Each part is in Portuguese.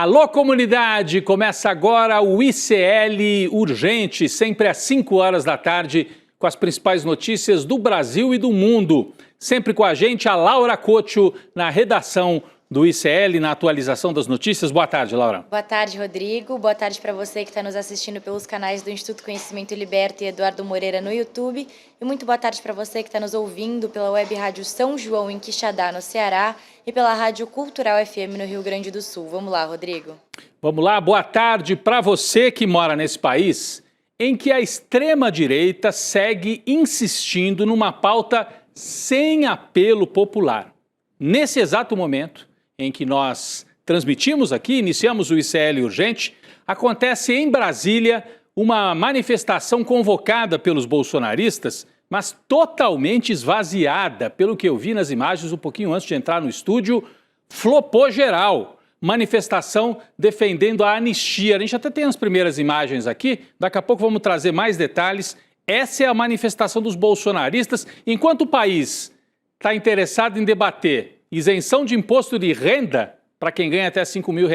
Alô, comunidade! Começa agora o ICL Urgente, sempre às 5 horas da tarde, com as principais notícias do Brasil e do mundo. Sempre com a gente, a Laura Cotio, na redação do ICL, na atualização das notícias. Boa tarde, Laura. Boa tarde, Rodrigo. Boa tarde para você que está nos assistindo pelos canais do Instituto Conhecimento Liberta e Eduardo Moreira no YouTube. E muito boa tarde para você que está nos ouvindo pela Web Rádio São João, em Quixadá, no Ceará, e pela Rádio Cultural FM no Rio Grande do Sul. Vamos lá, Rodrigo. Vamos lá, boa tarde para você que mora nesse país em que a extrema-direita segue insistindo numa pauta sem apelo popular. Nesse exato momento em que nós transmitimos aqui, iniciamos o ICL Urgente, acontece em Brasília uma manifestação convocada pelos bolsonaristas, mas totalmente esvaziada, pelo que eu vi nas imagens um pouquinho antes de entrar no estúdio, flopou geral. Manifestação defendendo a anistia. A gente até tem as primeiras imagens aqui, daqui a pouco vamos trazer mais detalhes. Essa é a manifestação dos bolsonaristas, enquanto o país está interessado em debater isenção de imposto de renda para quem ganha até R$5 mil.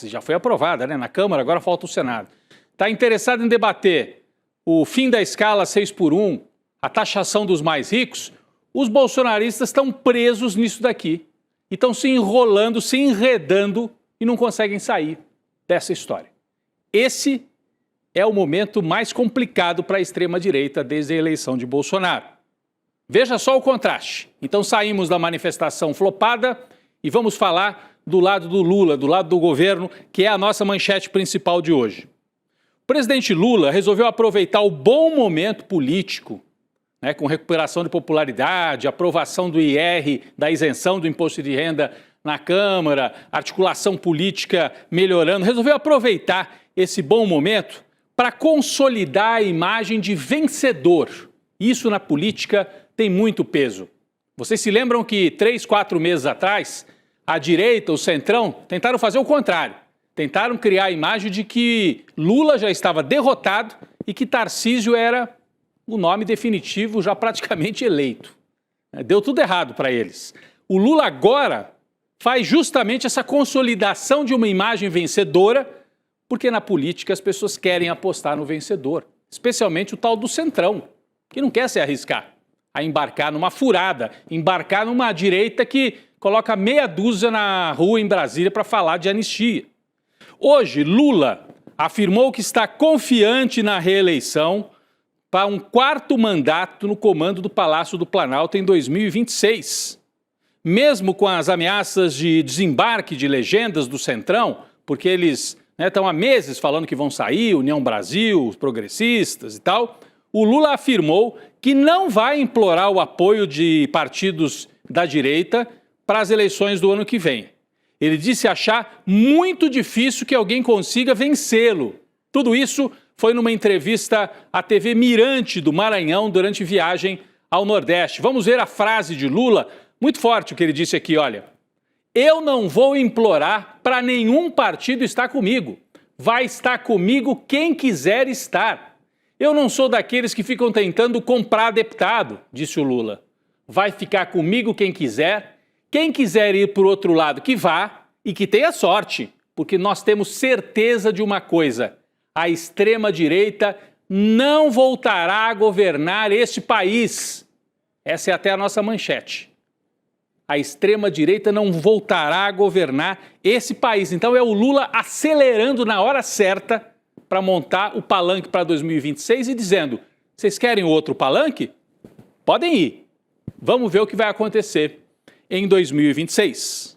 Já foi aprovada, né, na Câmara, agora falta o Senado. Está interessado em debater o fim da escala 6x1, a taxação dos mais ricos. Os bolsonaristas estão presos nisso daqui e estão se enrolando, se enredando e não conseguem sair dessa história. Esse é o momento mais complicado para a extrema-direita desde a eleição de Bolsonaro. Veja só o contraste. Então saímos da manifestação flopada e vamos falar do lado do Lula, do lado do governo, que é a nossa manchete principal de hoje. O presidente Lula resolveu aproveitar o bom momento político, né, com recuperação de popularidade, aprovação do IR, da isenção do imposto de renda na Câmara, articulação política melhorando, resolveu aproveitar esse bom momento para consolidar a imagem de vencedor. Isso na política tem muito peso. Vocês se lembram que 3, 4 meses atrás, a direita, o centrão, tentaram fazer o contrário. Tentaram criar a imagem de que Lula já estava derrotado e que Tarcísio era o nome definitivo já praticamente eleito. Deu tudo errado para eles. O Lula agora faz justamente essa consolidação de uma imagem vencedora, porque na política as pessoas querem apostar no vencedor, especialmente o tal do centrão, que não quer se arriscar a embarcar numa furada, embarcar numa direita que coloca meia dúzia na rua em Brasília para falar de anistia. Hoje, Lula afirmou que está confiante na reeleição para um 4º mandato no comando do Palácio do Planalto em 2026. Mesmo com as ameaças de desembarque de legendas do Centrão, porque eles estão há meses falando que vão sair, União Brasil, os progressistas e tal, o Lula afirmou que não vai implorar o apoio de partidos da direita para as eleições do ano que vem. Ele disse achar muito difícil que alguém consiga vencê-lo. Tudo isso foi numa entrevista à TV Mirante do Maranhão durante viagem ao Nordeste. Vamos ver a frase de Lula, muito forte o que ele disse aqui, olha. Eu não vou implorar para nenhum partido estar comigo. Vai estar comigo quem quiser estar. Eu não sou daqueles que ficam tentando comprar deputado, disse o Lula. Vai ficar comigo quem quiser ir para o outro lado, que vá e que tenha sorte, porque nós temos certeza de uma coisa, a extrema-direita não voltará a governar este país. Essa é até a nossa manchete. A extrema-direita não voltará a governar esse país. Então é o Lula acelerando na hora certa para montar o palanque para 2026 e dizendo, vocês querem outro palanque? Podem ir. Vamos ver o que vai acontecer em 2026.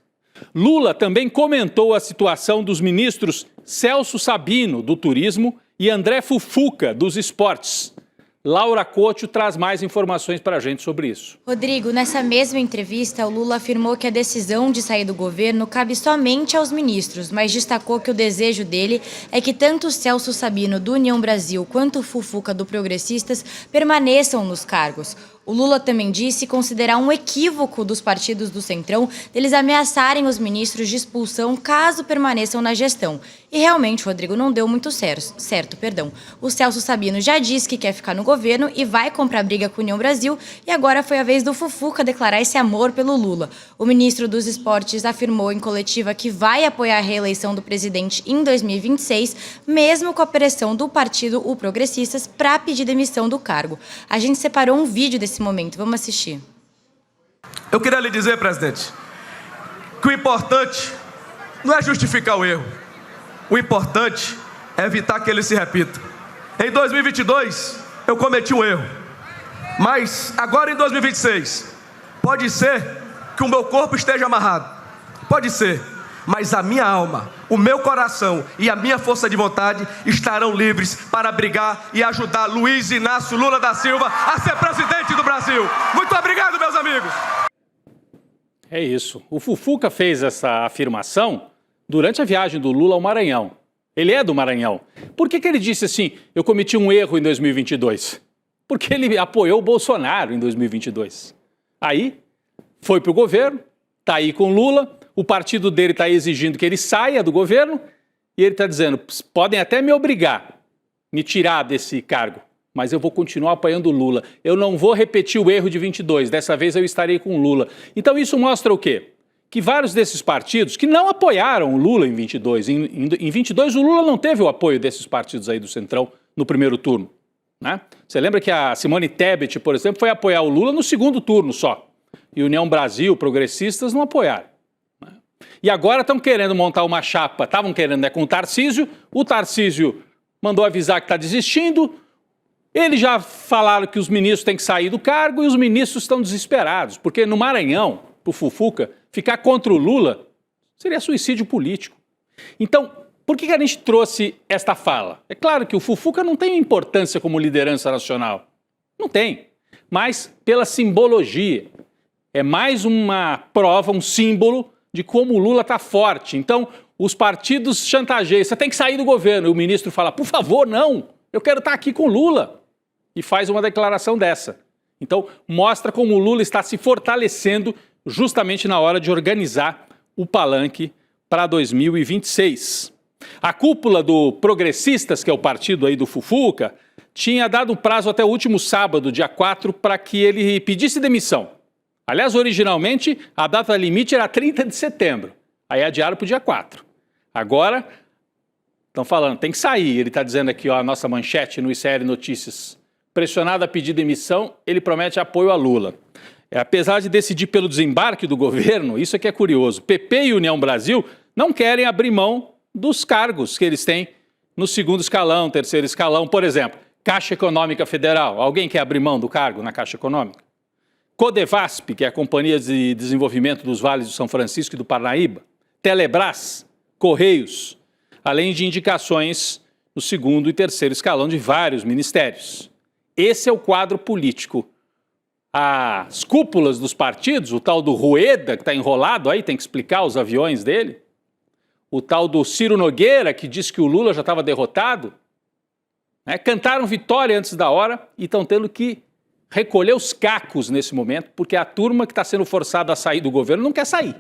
Lula também comentou a situação dos ministros Celso Sabino, do Turismo, e André Fufuca, dos Esportes. Laura Cotio traz mais informações para a gente sobre isso. Rodrigo, nessa mesma entrevista, o Lula afirmou que a decisão de sair do governo cabe somente aos ministros, mas destacou que o desejo dele é que tanto Celso Sabino, do União Brasil, quanto o Fufuca, do Progressistas, permaneçam nos cargos. O Lula também disse considerar um equívoco dos partidos do Centrão deles ameaçarem os ministros de expulsão caso permaneçam na gestão. E realmente, Rodrigo, não deu muito certo. O Celso Sabino já disse que quer ficar no governo e vai comprar briga com a União Brasil, e agora foi a vez do Fufuca declarar esse amor pelo Lula. O ministro dos Esportes afirmou em coletiva que vai apoiar a reeleição do presidente em 2026, mesmo com a pressão do partido O Progressistas para pedir demissão do cargo. A gente separou um vídeo desse momento, vamos assistir. Eu queria lhe dizer, presidente, que o importante não é justificar o erro. O importante é evitar que ele se repita. Em 2022, eu cometi um erro. Mas agora em 2026, pode ser que o meu corpo esteja amarrado. Pode ser. Mas a minha alma, o meu coração e a minha força de vontade estarão livres para brigar e ajudar Luiz Inácio Lula da Silva a ser presidente do Brasil. Muito obrigado, meus amigos. É isso. O Fufuca fez essa afirmação durante a viagem do Lula ao Maranhão. Ele é do Maranhão. Por que ele disse assim, eu cometi um erro em 2022? Porque ele apoiou o Bolsonaro em 2022. Aí, foi para o governo, está aí com Lula, o partido dele está exigindo que ele saia do governo e ele está dizendo, podem até me obrigar, me tirar desse cargo, mas eu vou continuar apoiando o Lula. Eu não vou repetir o erro de 22, dessa vez eu estarei com o Lula. Então isso mostra o quê? Que vários desses partidos que não apoiaram o Lula em 22, em 22 o Lula não teve o apoio desses partidos aí do Centrão no primeiro turno, né? Você lembra que a Simone Tebet, por exemplo, foi apoiar o Lula no segundo turno só. E União Brasil, progressistas, não apoiaram. Né? E agora estão querendo montar uma chapa, estavam querendo, né, com o Tarcísio mandou avisar que está desistindo, eles já falaram que os ministros têm que sair do cargo e os ministros estão desesperados, porque no Maranhão, pro Fufuca, ficar contra o Lula seria suicídio político. Então, por que a gente trouxe esta fala? É claro que o Fufuca não tem importância como liderança nacional. Não tem. Mas pela simbologia. É mais uma prova, um símbolo de como o Lula está forte. Então, os partidos chantageiam. Você tem que sair do governo. E o ministro fala, por favor, não. Eu quero estar aqui com o Lula. E faz uma declaração dessa. Então, mostra como o Lula está se fortalecendo justamente na hora de organizar o palanque para 2026. A cúpula do Progressistas, que é o partido aí do Fufuca, tinha dado um prazo até o último sábado, dia 4, para que ele pedisse demissão. Aliás, originalmente, a data limite era 30 de setembro. Aí adiaram para o dia 4. Agora, estão falando, tem que sair. Ele está dizendo aqui, ó, a nossa manchete no ICL Notícias. Pressionado a pedir demissão, ele promete apoio a Lula. Apesar de decidir pelo desembarque do governo, isso aqui é curioso. PP e União Brasil não querem abrir mão dos cargos que eles têm no segundo escalão, terceiro escalão. Por exemplo, Caixa Econômica Federal. Alguém quer abrir mão do cargo na Caixa Econômica? Codevasp, que é a Companhia de Desenvolvimento dos Vales do São Francisco e do Parnaíba. Telebrás, Correios, além de indicações no segundo e terceiro escalão de vários ministérios. Esse é o quadro político. As cúpulas dos partidos, o tal do Rueda, que está enrolado aí, tem que explicar os aviões dele, o tal do Ciro Nogueira, que disse que o Lula já estava derrotado, né, cantaram vitória antes da hora e estão tendo que recolher os cacos nesse momento, porque a turma que está sendo forçada a sair do governo não quer sair.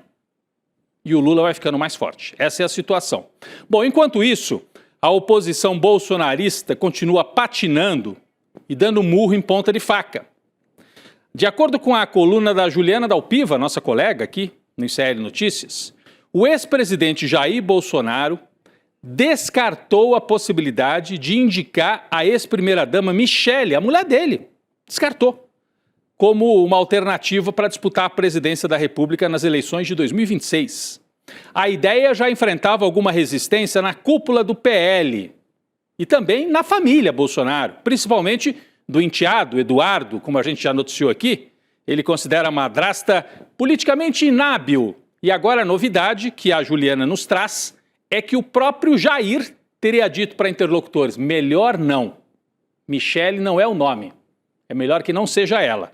E o Lula vai ficando mais forte. Essa é a situação. Bom, enquanto isso, a oposição bolsonarista continua patinando e dando murro em ponta de faca. De acordo com a coluna da Juliana Dalpiva, nossa colega aqui no ICL Notícias, o ex-presidente Jair Bolsonaro descartou a possibilidade de indicar a ex-primeira-dama Michele, a mulher dele, descartou, como uma alternativa para disputar a presidência da República nas eleições de 2026. A ideia já enfrentava alguma resistência na cúpula do PL e também na família Bolsonaro, principalmente do enteado Eduardo, como a gente já noticiou aqui. Ele considera a madrasta politicamente inábil. E agora a novidade que a Juliana nos traz é que o próprio Jair teria dito para interlocutores, melhor não. Michele não é o nome. É melhor que não seja ela.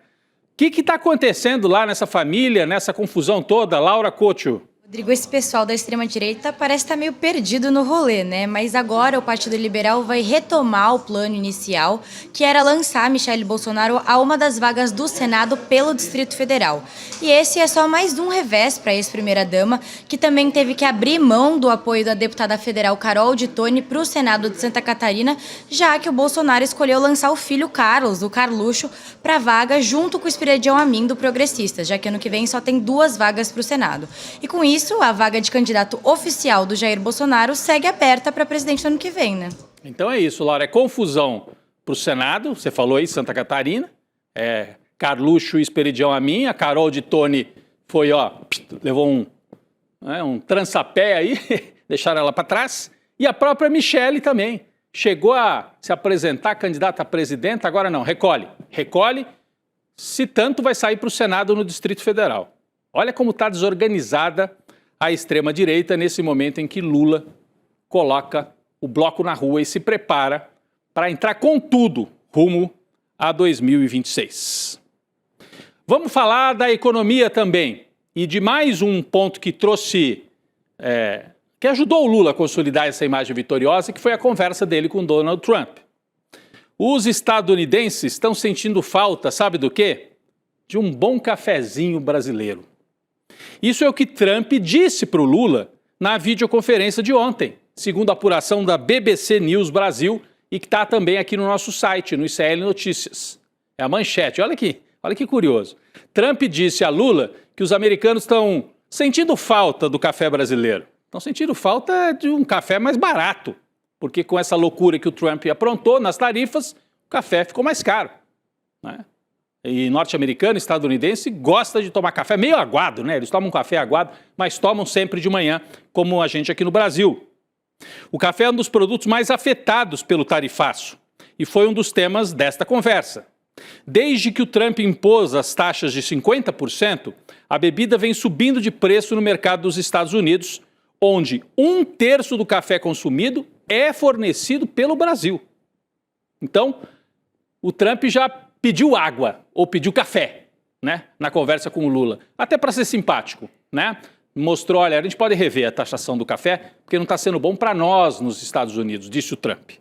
O que está acontecendo lá nessa família, nessa confusão toda, Laura Couto? Rodrigo, esse pessoal da extrema-direita parece estar meio perdido no rolê, né? Mas agora o Partido Liberal vai retomar o plano inicial, que era lançar Michele Bolsonaro a uma das vagas do Senado pelo Distrito Federal. E esse é só mais um revés para a ex-primeira-dama, que também teve que abrir mão do apoio da deputada federal Carol de Tone para o Senado de Santa Catarina, já que o Bolsonaro escolheu lançar o filho Carlos, o Carluxo, para a vaga junto com o Esperidião Amin do Progressistas, já que ano que vem só tem 2 vagas para o Senado. E com isso, a vaga de candidato oficial do Jair Bolsonaro segue aberta para presidente no ano que vem, né? Então é isso, Laura. É confusão para o Senado, você falou aí, Santa Catarina. Carluxo e Esperidião Amin. A Carol de Tone foi, levou um trançapé aí, deixaram ela para trás. E a própria Michele também. Chegou a se apresentar candidata a presidenta, agora não, recolhe. Recolhe, se tanto vai sair para o Senado no Distrito Federal. Olha como está desorganizada a extrema-direita nesse momento em que Lula coloca o bloco na rua e se prepara para entrar com tudo rumo a 2026. Vamos falar da economia também e de mais um ponto que trouxe, que ajudou o Lula a consolidar essa imagem vitoriosa, que foi a conversa dele com Donald Trump. Os estadunidenses estão sentindo falta, sabe do quê? De um bom cafezinho brasileiro. Isso é o que Trump disse para o Lula na videoconferência de ontem, segundo a apuração da BBC News Brasil e que está também aqui no nosso site, no ICL Notícias. É a manchete, olha que curioso. Trump disse a Lula que os americanos estão sentindo falta do café brasileiro. Estão sentindo falta de um café mais barato, porque com essa loucura que o Trump aprontou nas tarifas, o café ficou mais caro, né? E norte-americano, estadunidense, gosta de tomar café meio aguado, né? Eles tomam café aguado, mas tomam sempre de manhã, como a gente aqui no Brasil. O café é um dos produtos mais afetados pelo tarifaço e foi um dos temas desta conversa. Desde que o Trump impôs as taxas de 50%, a bebida vem subindo de preço no mercado dos Estados Unidos, onde 1/3 do café consumido é fornecido pelo Brasil. Então, o Trump já pediu água ou pediu café, né, na conversa com o Lula, até para ser simpático, né? Mostrou, olha, a gente pode rever a taxação do café, porque não está sendo bom para nós nos Estados Unidos, disse o Trump.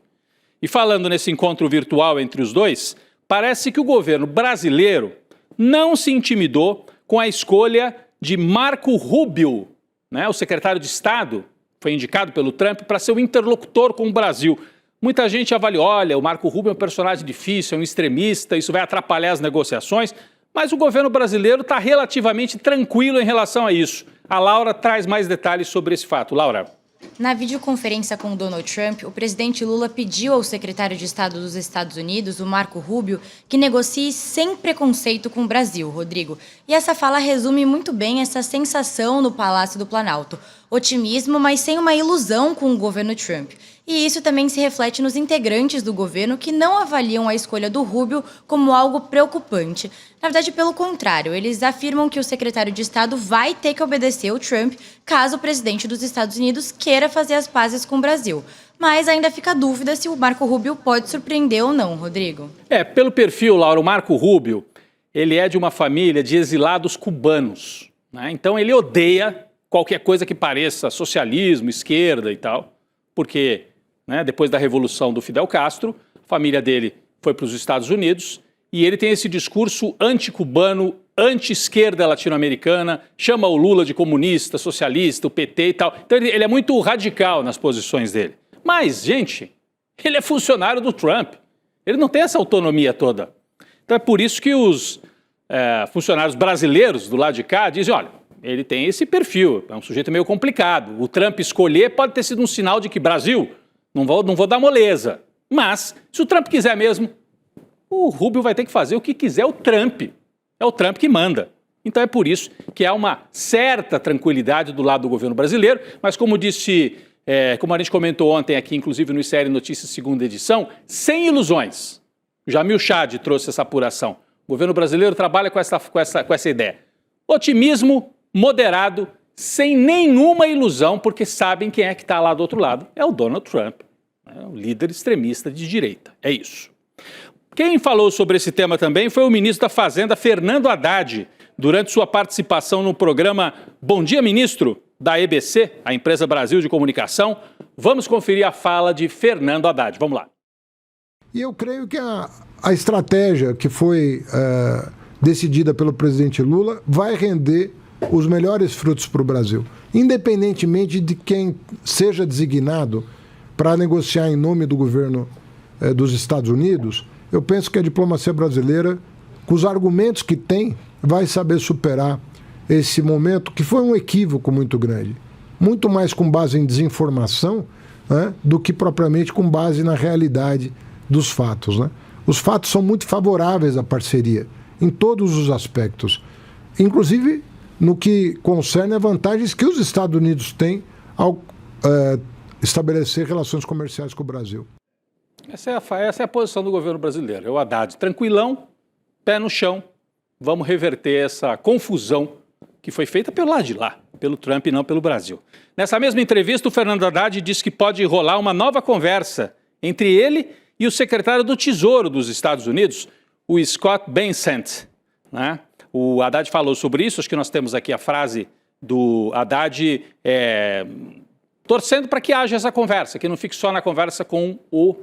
E falando nesse encontro virtual entre os dois, parece que o governo brasileiro não se intimidou com a escolha de Marco Rubio, né, o secretário de Estado, foi indicado pelo Trump para ser o interlocutor com o Brasil. Muita gente avaliou, olha, o Marco Rubio é um personagem difícil, é um extremista, isso vai atrapalhar as negociações, mas o governo brasileiro está relativamente tranquilo em relação a isso. A Laura traz mais detalhes sobre esse fato. Laura. Na videoconferência com Donald Trump, o presidente Lula pediu ao secretário de Estado dos Estados Unidos, o Marco Rubio, que negocie sem preconceito com o Brasil, Rodrigo. E essa fala resume muito bem essa sensação no Palácio do Planalto. Otimismo, mas sem uma ilusão com o governo Trump. E isso também se reflete nos integrantes do governo que não avaliam a escolha do Rubio como algo preocupante. Na verdade, pelo contrário, eles afirmam que o secretário de Estado vai ter que obedecer ao Trump caso o presidente dos Estados Unidos queira fazer as pazes com o Brasil. Mas ainda fica a dúvida se o Marco Rubio pode surpreender ou não, Rodrigo. Pelo perfil, Laura, o Marco Rubio, ele é de uma família de exilados cubanos, né? Então ele odeia qualquer coisa que pareça socialismo, esquerda e tal, porque, né, depois da revolução do Fidel Castro, a família dele foi para os Estados Unidos e ele tem esse discurso anti-cubano, anti-esquerda latino-americana, chama o Lula de comunista, socialista, o PT e tal. Então ele é muito radical nas posições dele. Mas, gente, ele é funcionário do Trump. Ele não tem essa autonomia toda. Então é por isso que os funcionários brasileiros do lado de cá dizem, olha, ele tem esse perfil, é um sujeito meio complicado. O Trump escolher pode ter sido um sinal de que, Brasil, não vou dar moleza. Mas, se o Trump quiser mesmo, o Rubio vai ter que fazer o que quiser o Trump. É o Trump que manda. Então é por isso que há uma certa tranquilidade do lado do governo brasileiro, mas como disse, como a gente comentou ontem aqui, inclusive no ICL Notícias, segunda edição, sem ilusões. Jamil Chad trouxe essa apuração. O governo brasileiro trabalha com essa ideia. Otimismo moderado, sem nenhuma ilusão, porque sabem quem é que está lá do outro lado. É o Donald Trump, o líder extremista de direita. É isso. Quem falou sobre esse tema também foi o ministro da Fazenda, Fernando Haddad, durante sua participação no programa Bom Dia, Ministro, da EBC, a Empresa Brasil de Comunicação. Vamos conferir a fala de Fernando Haddad. Vamos lá. E eu creio que a estratégia que foi decidida pelo presidente Lula vai render os melhores frutos para o Brasil. Independentemente de quem seja designado para negociar em nome do governo dos Estados Unidos, eu penso que a diplomacia brasileira, com os argumentos que tem, vai saber superar esse momento que foi um equívoco muito grande. Muito mais com base em desinformação, né, do que propriamente com base na realidade dos fatos, né? Os fatos são muito favoráveis à parceria, em todos os aspectos, inclusive no que concerne a vantagens que os Estados Unidos têm ao estabelecer relações comerciais com o Brasil. Essa é a posição do governo brasileiro. É o Haddad tranquilão, pé no chão, vamos reverter essa confusão que foi feita pelo lado de lá, pelo Trump e não pelo Brasil. Nessa mesma entrevista, o Fernando Haddad disse que pode rolar uma nova conversa entre ele e o secretário do Tesouro dos Estados Unidos, o Scott Bessent, né? O Haddad falou sobre isso, acho que nós temos aqui a frase do Haddad torcendo para que haja essa conversa, que não fique só na conversa com o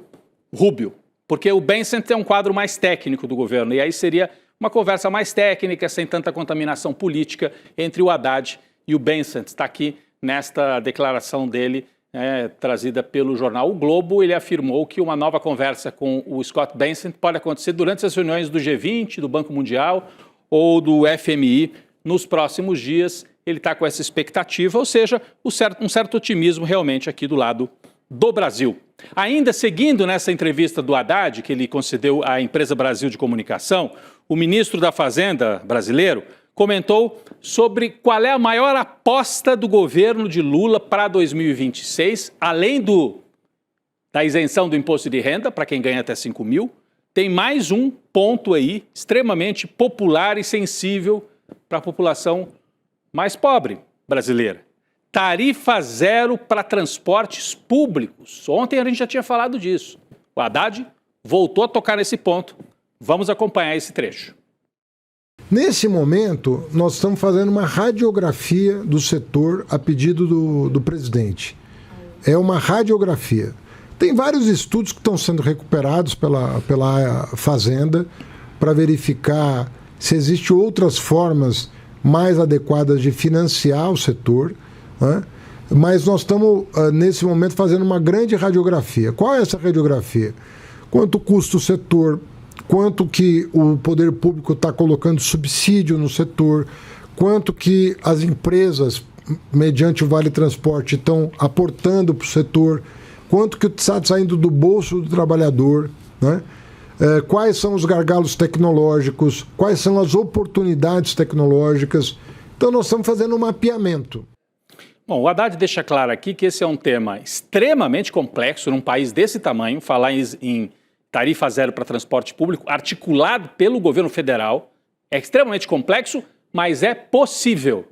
Rubio, porque o Bessent é um quadro mais técnico do governo, e aí seria uma conversa mais técnica, sem tanta contaminação política entre o Haddad e o Bessent. Está aqui nesta declaração dele, trazida pelo jornal O Globo. Ele afirmou que uma nova conversa com o Scott Bessent pode acontecer durante as reuniões do G20, do Banco Mundial ou do FMI nos próximos dias. Ele está com essa expectativa, ou seja, um certo otimismo realmente aqui do lado do Brasil. Ainda seguindo nessa entrevista do Haddad, que ele concedeu à Empresa Brasil de Comunicação, o ministro da Fazenda brasileiro comentou sobre qual é a maior aposta do governo de Lula para 2026, além da isenção do imposto de renda para quem ganha até 5 mil. Tem mais um ponto aí extremamente popular e sensível para a população mais pobre brasileira. Tarifa zero para transportes públicos. Ontem a gente já tinha falado disso. O Haddad voltou a tocar nesse ponto. Vamos acompanhar esse trecho. Nesse momento, nós estamos fazendo uma radiografia do setor a pedido do presidente. É uma radiografia. Tem vários estudos que estão sendo recuperados pela Fazenda para verificar se existem outras formas mais adequadas de financiar o setor, né? Mas nós estamos, nesse momento, fazendo uma grande radiografia. Qual é essa radiografia? Quanto custa o setor? Quanto que o poder público está colocando subsídio no setor? Quanto que as empresas, mediante o Vale Transporte, estão aportando para o setor? Quanto que está saindo do bolso do trabalhador, né? Quais são os gargalos tecnológicos? Quais são as oportunidades tecnológicas? Então, nós estamos fazendo um mapeamento. Bom, o Haddad deixa claro aqui que esse é um tema extremamente complexo num país desse tamanho. Falar em tarifa zero para transporte público, articulado pelo governo federal, é extremamente complexo, mas é possível.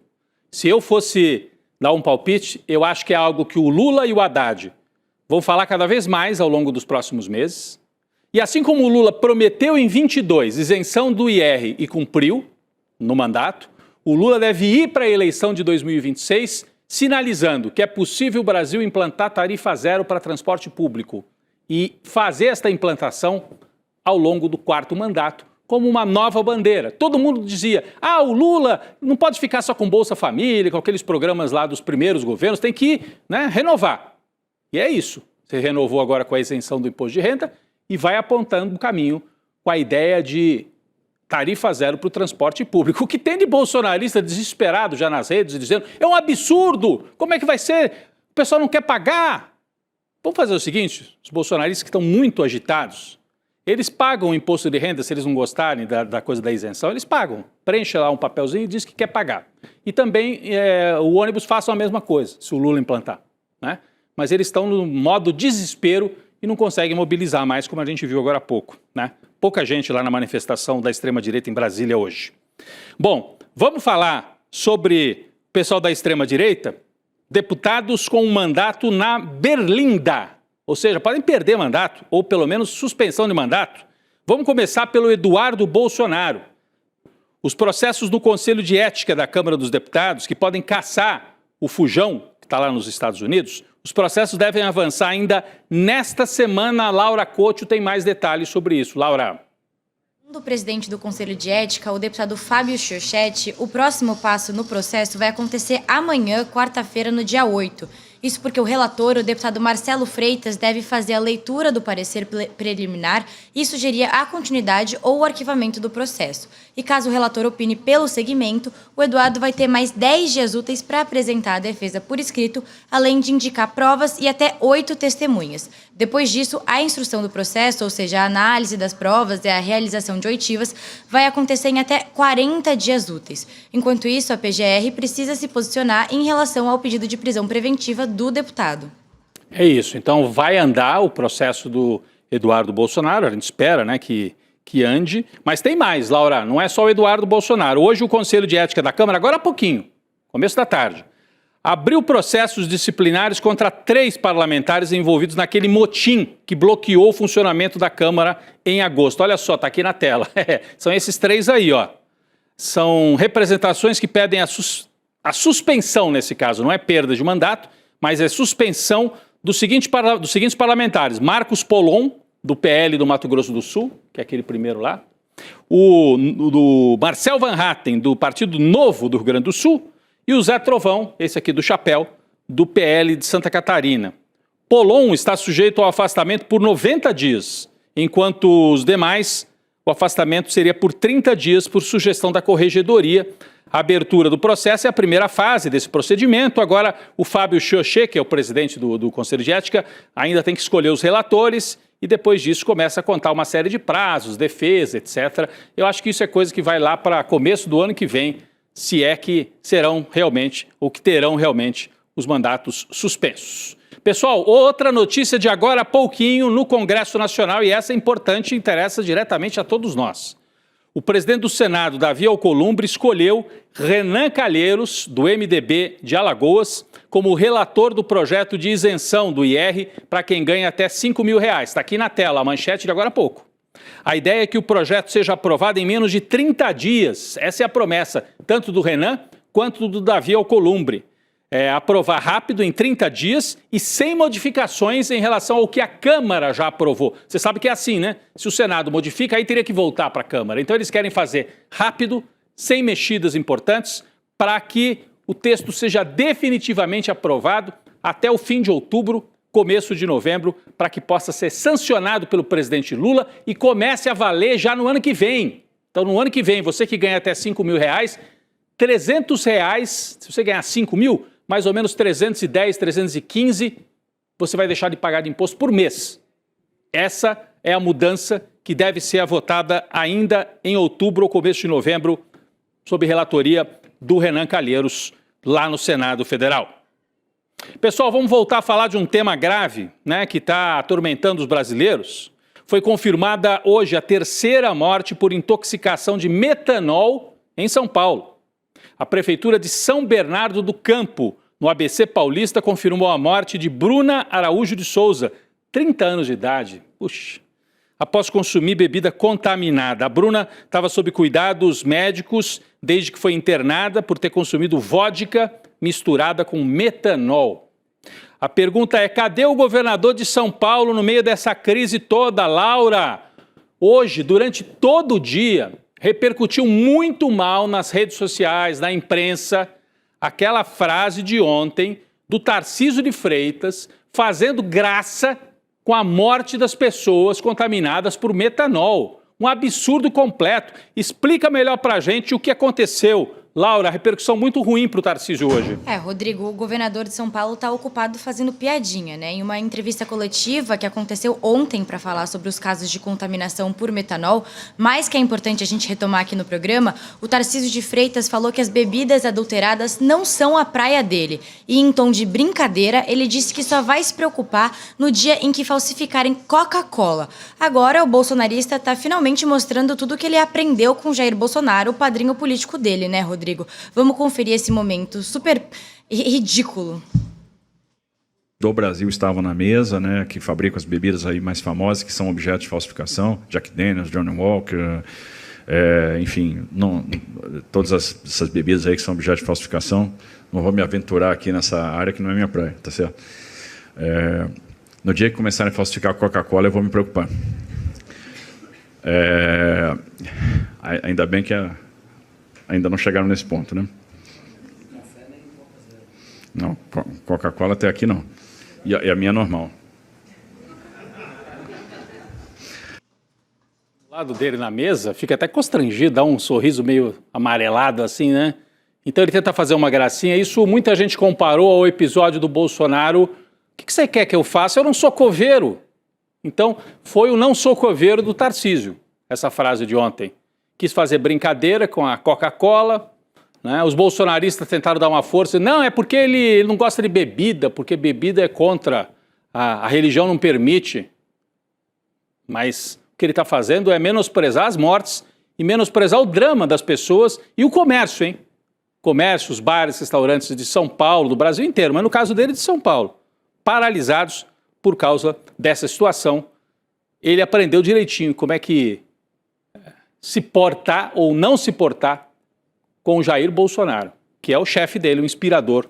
Se eu fosse dar um palpite, eu acho que é algo que o Lula e o Haddad vão falar cada vez mais ao longo dos próximos meses. E assim como o Lula prometeu em 22 isenção do IR e cumpriu no mandato, o Lula deve ir para a eleição de 2026 sinalizando que é possível o Brasil implantar tarifa zero para transporte público e fazer esta implantação ao longo do 4º mandato como uma nova bandeira. Todo mundo dizia, o Lula não pode ficar só com Bolsa Família, com aqueles programas lá dos primeiros governos, tem que renovar. E é isso. Você renovou agora com a isenção do imposto de renda e vai apontando o caminho com a ideia de tarifa zero para o transporte público. O que tem de bolsonarista desesperado já nas redes, dizendo, é um absurdo, como é que vai ser? O pessoal não quer pagar. Vamos fazer o seguinte, os bolsonaristas que estão muito agitados, eles pagam o imposto de renda, se eles não gostarem da coisa da isenção, eles pagam. Preenche lá um papelzinho e diz que quer pagar. E também o ônibus faça a mesma coisa, se o Lula implantar, né? Mas eles estão no modo desespero e não conseguem mobilizar mais, como a gente viu agora há pouco, né? Pouca gente lá na manifestação da extrema-direita em Brasília hoje. Bom, vamos falar sobre o pessoal da extrema-direita? Deputados com um mandato na berlinda, ou seja, podem perder mandato, ou pelo menos suspensão de mandato. Vamos começar pelo Eduardo Bolsonaro. Os processos do Conselho de Ética da Câmara dos Deputados, que podem cassar o Fujão, que está lá nos Estados Unidos, os processos devem avançar ainda nesta semana. A Laura Couto tem mais detalhes sobre isso. Laura. Segundo o presidente do Conselho de Ética, o deputado Fábio Chiochetti, o próximo passo no processo vai acontecer amanhã, quarta-feira, no dia 8. Isso porque o relator, o deputado Marcelo Freitas, deve fazer a leitura do parecer preliminar e sugerir a continuidade ou o arquivamento do processo. E caso o relator opine pelo segmento, o Eduardo vai ter mais 10 dias úteis para apresentar a defesa por escrito, além de indicar provas e até 8 testemunhas. Depois disso, a instrução do processo, ou seja, a análise das provas e a realização de oitivas, vai acontecer em até 40 dias úteis. Enquanto isso, a PGR precisa se posicionar em relação ao pedido de prisão preventiva do deputado. É isso. Então vai andar o processo do Eduardo Bolsonaro, a gente espera, né, que ande. Mas tem mais, Laura, não é só o Eduardo Bolsonaro. Hoje o Conselho de Ética da Câmara, agora há pouquinho, começo da tarde, abriu processos disciplinares contra 3 parlamentares envolvidos naquele motim que bloqueou o funcionamento da Câmara em agosto. Olha só, está aqui na tela. São esses 3 aí, ó. São representações que pedem a suspensão, nesse caso, não é perda de mandato, mas é suspensão dos seguintes parlamentares: Marcos Polon, do PL do Mato Grosso do Sul, que é aquele primeiro lá, do Marcel Van Hatten, do Partido Novo do Rio Grande do Sul, e o Zé Trovão, esse aqui do chapéu, do PL de Santa Catarina. Polon está sujeito ao afastamento por 90 dias, enquanto os demais, o afastamento seria por 30 dias por sugestão da Corregedoria. A abertura do processo é a primeira fase desse procedimento. Agora, o Fábio Chiochetti, que é o presidente do Conselho de Ética, ainda tem que escolher os relatores e depois disso começa a contar uma série de prazos, defesa, etc. Eu acho que isso é coisa que vai lá para começo do ano que vem, se é que serão realmente, ou que terão realmente, os mandatos suspensos. Pessoal, outra notícia de agora a pouquinho no Congresso Nacional, e essa é importante e interessa diretamente a todos nós. O presidente do Senado, Davi Alcolumbre, escolheu Renan Calheiros, do MDB de Alagoas, como relator do projeto de isenção do IR para quem ganha até R$5 mil. Está aqui na tela a manchete de agora há pouco. A ideia é que o projeto seja aprovado em menos de 30 dias. Essa é a promessa, tanto do Renan quanto do Davi Alcolumbre. Aprovar rápido, em 30 dias e sem modificações em relação ao que a Câmara já aprovou. Você sabe que é assim, né? Se o Senado modifica, aí teria que voltar para a Câmara. Então eles querem fazer rápido, sem mexidas importantes, para que o texto seja definitivamente aprovado até o fim de outubro, começo de novembro, para que possa ser sancionado pelo presidente Lula e comece a valer já no ano que vem. Então, no ano que vem, você que ganha até R$5 mil, R$300, se você ganhar 5 mil, mais ou menos 310, 315, você vai deixar de pagar de imposto por mês. Essa é a mudança que deve ser votada ainda em outubro ou começo de novembro, sob relatoria do Renan Calheiros, lá no Senado Federal. Pessoal, vamos voltar a falar de um tema grave, né, que está atormentando os brasileiros. Foi confirmada hoje a 3ª morte por intoxicação de metanol em São Paulo. A Prefeitura de São Bernardo do Campo, no ABC Paulista, confirmou a morte de Bruna Araújo de Souza, 30 anos de idade. Puxa. Após consumir bebida contaminada. A Bruna estava sob cuidados médicos desde que foi internada por ter consumido vodka misturada com metanol. A pergunta é: cadê o governador de São Paulo no meio dessa crise toda, Laura? Hoje, durante todo o dia, repercutiu muito mal nas redes sociais, na imprensa, aquela frase de ontem do Tarcísio de Freitas fazendo graça com a morte das pessoas contaminadas por metanol. Um absurdo completo. Explica melhor pra gente o que aconteceu. Laura, repercussão muito ruim para o Tarcísio hoje. Rodrigo, o governador de São Paulo está ocupado fazendo piadinha, né? Em uma entrevista coletiva que aconteceu ontem para falar sobre os casos de contaminação por metanol, mas que é importante a gente retomar aqui no programa, o Tarcísio de Freitas falou que as bebidas adulteradas não são a praia dele. E em tom de brincadeira, ele disse que só vai se preocupar no dia em que falsificarem Coca-Cola. Agora, o bolsonarista está finalmente mostrando tudo que ele aprendeu com Jair Bolsonaro, o padrinho político dele, né, Rodrigo? Vamos conferir esse momento super ridículo. Do Brasil estavam na mesa, né, que fabricam as bebidas aí mais famosas, que são objetos de falsificação, Jack Daniels, Johnny Walker, enfim, todas essas bebidas aí que são objeto de falsificação, não vou me aventurar aqui nessa área que não é minha praia, tá certo? No dia que começarem a falsificar a Coca-Cola, eu vou me preocupar. Ainda bem que ainda não chegaram nesse ponto, né? Não, Coca-Cola até aqui não. E a minha é normal. Do lado dele na mesa, fica até constrangido, dá um sorriso meio amarelado assim, né? Então ele tenta fazer uma gracinha. Isso muita gente comparou ao episódio do Bolsonaro. O que você quer que eu faça? Eu não sou coveiro. Então foi o não sou coveiro do Tarcísio, essa frase de ontem. Quis fazer brincadeira com a Coca-Cola, né? Os bolsonaristas tentaram dar uma força. Não, é porque ele não gosta de bebida, porque bebida é contra, a religião não permite. Mas o que ele está fazendo é menosprezar as mortes e menosprezar o drama das pessoas e o comércio, hein? Comércio, os bares, restaurantes de São Paulo, do Brasil inteiro, mas no caso dele de São Paulo, paralisados por causa dessa situação. Ele aprendeu direitinho como é que se portar ou não se portar com o Jair Bolsonaro, que é o chefe dele, o inspirador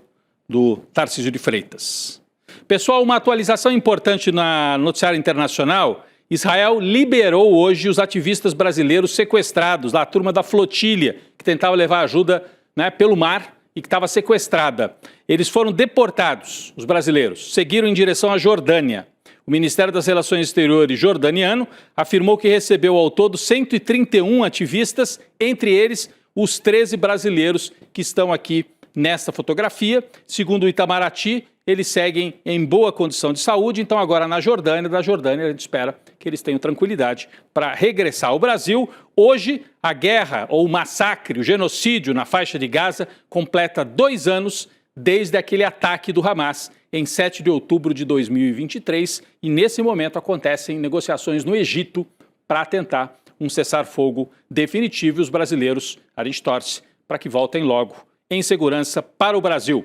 do Tarcísio de Freitas. Pessoal, uma atualização importante na noticiário internacional. Israel liberou hoje os ativistas brasileiros sequestrados, a turma da flotilha, que tentava levar ajuda, né, pelo mar e que estava sequestrada. Eles foram deportados, os brasileiros, seguiram em direção à Jordânia. O Ministério das Relações Exteriores jordaniano afirmou que recebeu ao todo 131 ativistas, entre eles os 13 brasileiros que estão aqui nesta fotografia. Segundo o Itamaraty, eles seguem em boa condição de saúde, então agora na Jordânia, da Jordânia a gente espera que eles tenham tranquilidade para regressar ao Brasil. Hoje, a guerra ou o massacre, o genocídio na faixa de Gaza completa 2 anos desde aquele ataque do Hamas em 7 de outubro de 2023 e nesse momento acontecem negociações no Egito para tentar um cessar-fogo definitivo e os brasileiros, a gente torce para que voltem logo em segurança para o Brasil.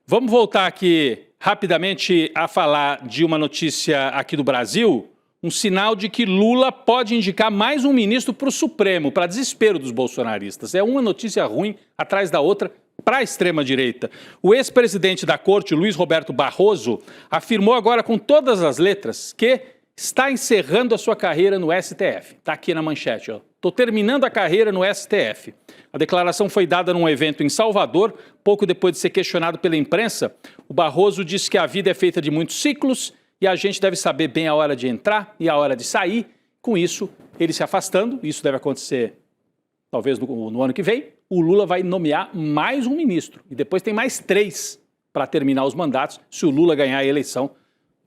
Vamos voltar aqui rapidamente a falar de uma notícia aqui do Brasil, um sinal de que Lula pode indicar mais um ministro para o Supremo, para desespero dos bolsonaristas. É uma notícia ruim atrás da outra para a extrema-direita. O ex-presidente da Corte, Luiz Roberto Barroso, afirmou agora com todas as letras que está encerrando a sua carreira no STF. Está aqui na manchete, ó. Estou terminando a carreira no STF. A declaração foi dada num evento em Salvador, pouco depois de ser questionado pela imprensa. O Barroso disse que a vida é feita de muitos ciclos e a gente deve saber bem a hora de entrar e a hora de sair. Com isso, ele se afastando, isso deve acontecer talvez no ano que vem, o Lula vai nomear mais um ministro. E depois tem mais 3 para terminar os mandatos. Se o Lula ganhar a eleição,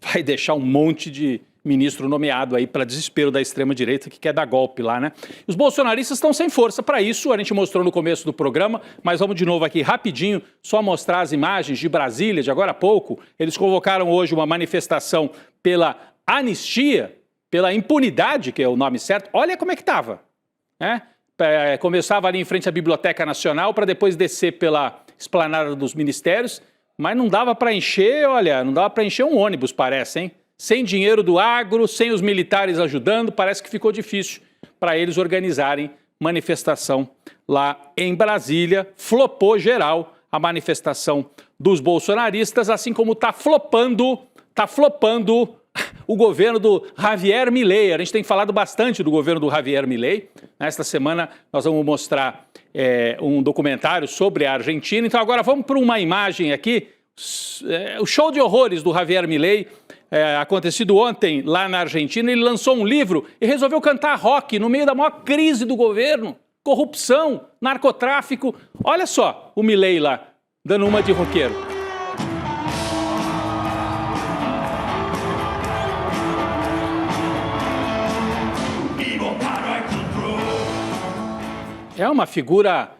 vai deixar um monte de ministro nomeado aí para desespero da extrema-direita que quer dar golpe lá, né? Os bolsonaristas estão sem força para isso, a gente mostrou no começo do programa, mas vamos de novo aqui rapidinho, só mostrar as imagens de Brasília, de agora a pouco. Eles convocaram hoje uma manifestação pela anistia, pela impunidade, que é o nome certo. Olha como é que estava, né? Começava ali em frente à Biblioteca Nacional para depois descer pela esplanada dos ministérios, mas não dava para encher, olha, não dava para encher um ônibus, parece, hein? Sem dinheiro do agro, sem os militares ajudando, parece que ficou difícil para eles organizarem manifestação lá em Brasília. Flopou geral a manifestação dos bolsonaristas, assim como está flopando o governo do Javier Milei. A gente tem falado bastante do governo do Javier Milei. Nesta semana nós vamos mostrar um documentário sobre a Argentina. Então agora vamos para uma imagem aqui, o show de horrores do Javier Milei, acontecido ontem lá na Argentina. Ele lançou um livro e resolveu cantar rock no meio da maior crise do governo, corrupção, narcotráfico. Olha só o Milei lá, dando uma de roqueiro. É uma figura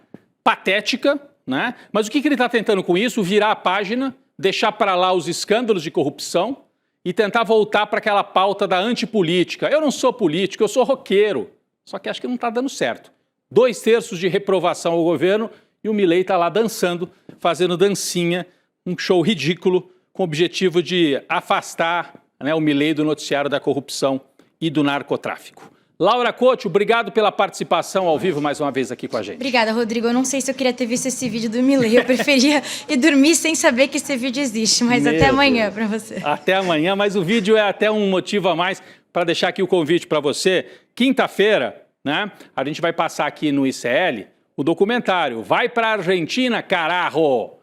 patética, né? Mas o que ele está tentando com isso? Virar a página, deixar para lá os escândalos de corrupção e tentar voltar para aquela pauta da antipolítica. Eu não sou político, eu sou roqueiro. Só que acho que não está dando certo. 2/3 de reprovação ao governo e o Milei está lá dançando, fazendo dancinha, um show ridículo, com o objetivo de afastar, né, o Milei do noticiário da corrupção e do narcotráfico. Laura Couto, obrigado pela participação ao vivo mais uma vez aqui com a gente. Obrigada, Rodrigo. Eu não sei se eu queria ter visto esse vídeo do Milley. Eu preferia ir dormir sem saber que esse vídeo existe. Mas até amanhã para você. Até amanhã, mas o vídeo é até um motivo a mais para deixar aqui o convite para você. Quinta-feira, né, a gente vai passar aqui no ICL o documentário Vai para a Argentina, carajo!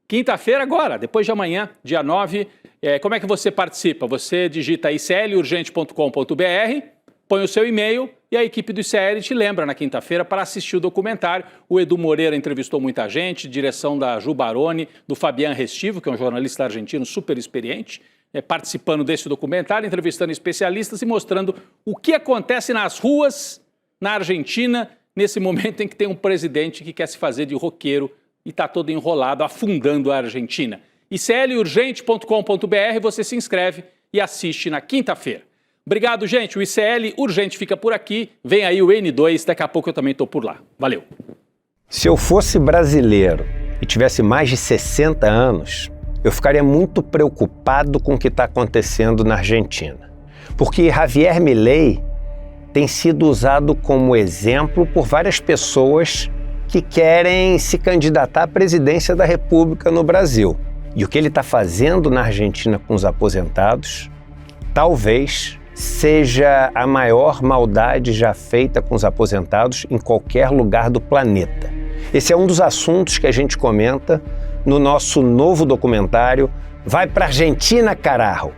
Quinta-feira agora, depois de amanhã, dia 9. Como é que você participa? Você digita iclurgente.com.br, põe o seu e-mail e a equipe do ICL te lembra na quinta-feira para assistir o documentário. O Edu Moreira entrevistou muita gente, direção da Ju Baroni, do Fabian Restivo, que é um jornalista argentino super experiente, participando desse documentário, entrevistando especialistas e mostrando o que acontece nas ruas na Argentina nesse momento em que tem um presidente que quer se fazer de roqueiro e está todo enrolado, afundando a Argentina. iclurgente.com.br, você se inscreve e assiste na quinta-feira. Obrigado, gente. O ICL Urgente fica por aqui. Vem aí o N2, daqui a pouco eu também estou por lá. Valeu. Se eu fosse brasileiro e tivesse mais de 60 anos, eu ficaria muito preocupado com o que está acontecendo na Argentina. Porque Javier Milei tem sido usado como exemplo por várias pessoas que querem se candidatar à presidência da República no Brasil. E o que ele está fazendo na Argentina com os aposentados, talvez seja a maior maldade já feita com os aposentados em qualquer lugar do planeta. Esse é um dos assuntos que a gente comenta no nosso novo documentário Vai para a Argentina, carajo!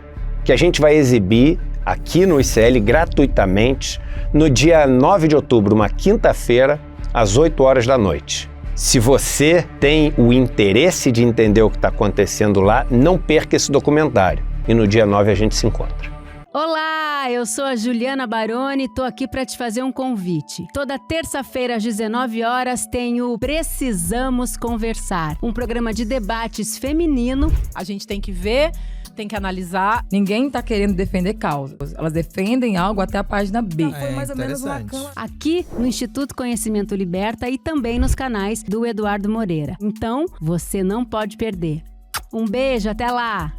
Que a gente vai exibir aqui no ICL gratuitamente no dia 9 de outubro, uma quinta-feira, às 8 horas da noite. Se você tem o interesse de entender o que está acontecendo lá, não perca esse documentário. E no dia 9 a gente se encontra. Olá, eu sou a Juliana Baroni e tô aqui para te fazer um convite. Toda terça-feira às 19 horas tem o Precisamos Conversar, um programa de debates feminino. A gente tem que ver, tem que analisar. Ninguém tá querendo defender causas. Elas defendem algo até a página B. Foi mais ou menos uma cama. Aqui no Instituto Conhecimento Liberta e também nos canais do Eduardo Moreira. Então, você não pode perder. Um beijo, até lá!